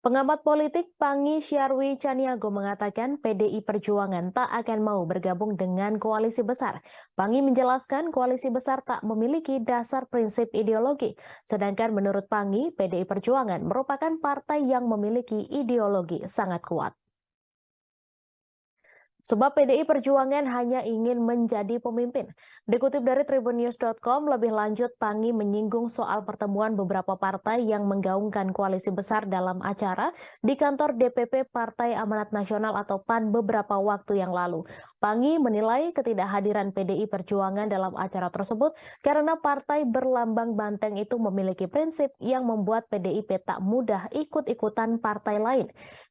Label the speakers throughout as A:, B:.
A: Pengamat politik Pangi Syarwi Caniago mengatakan PDI Perjuangan tak akan mau bergabung dengan koalisi besar. Pangi menjelaskan koalisi besar tak memiliki dasar prinsip ideologi. Sedangkan menurut Pangi, PDI Perjuangan merupakan partai yang memiliki ideologi sangat kuat. Sebab PDI Perjuangan hanya ingin menjadi pemimpin. Dikutip dari tribunnews.com, lebih lanjut Pangi menyinggung soal pertemuan beberapa partai yang menggaungkan koalisi besar dalam acara di kantor DPP Partai Amanat Nasional atau PAN beberapa waktu yang lalu. Pangi menilai ketidakhadiran PDI Perjuangan dalam acara tersebut karena partai berlambang banteng itu memiliki prinsip yang membuat PDIP tak mudah ikut-ikutan partai lain.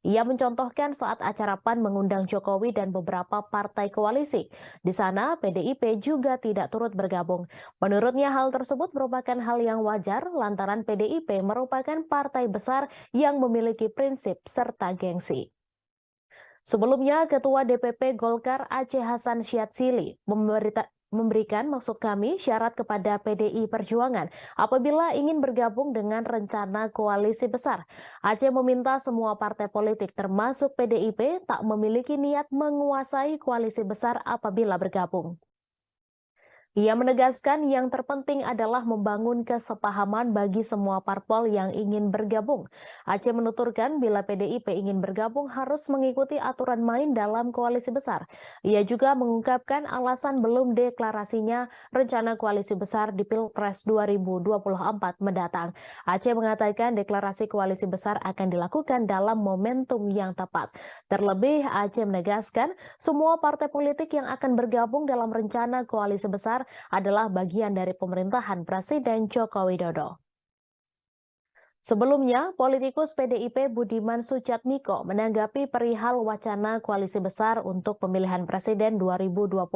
A: Ia mencontohkan saat acara PAN mengundang Jokowi dan beberapa partai koalisi. Di sana, PDIP juga tidak turut bergabung. Menurutnya hal tersebut merupakan hal yang wajar lantaran PDIP merupakan partai besar yang memiliki prinsip serta gengsi. Sebelumnya, Ketua DPP Golkar Aceh Hasan Syatsili memberikan maksud kami syarat kepada PDI Perjuangan apabila ingin bergabung dengan rencana koalisi besar. Aceh meminta semua partai politik termasuk PDIP tak memiliki niat menguasai koalisi besar apabila bergabung. Ia menegaskan yang terpenting adalah membangun kesepahaman bagi semua parpol yang ingin bergabung. Aceh menuturkan bila PDIP ingin bergabung harus mengikuti aturan main dalam koalisi besar. Ia juga mengungkapkan alasan belum deklarasinya rencana koalisi besar di Pilpres 2024 mendatang. Aceh mengatakan deklarasi koalisi besar akan dilakukan dalam momentum yang tepat. Terlebih, Aceh menegaskan semua partai politik yang akan bergabung dalam rencana koalisi besar adalah bagian dari pemerintahan Presiden Joko Widodo. Sebelumnya, politikus PDIP Budiman Sujatmiko menanggapi perihal wacana koalisi besar untuk pemilihan presiden 2024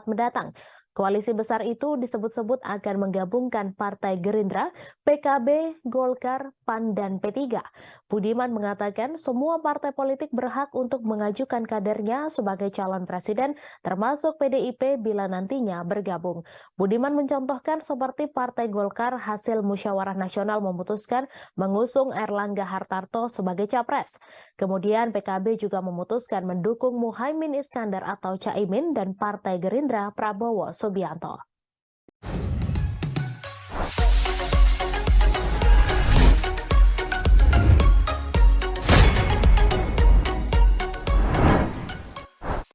A: mendatang. Koalisi besar itu disebut-sebut akan menggabungkan Partai Gerindra, PKB, Golkar, PAN, dan P3. Budiman mengatakan semua partai politik berhak untuk mengajukan kadernya sebagai calon presiden, termasuk PDIP bila nantinya bergabung. Budiman mencontohkan seperti Partai Golkar hasil musyawarah nasional memutuskan mengusung Erlangga Hartarto sebagai capres. Kemudian PKB juga memutuskan mendukung Muhaimin Iskandar atau Caimin dan Partai Gerindra Prabowo Subianto.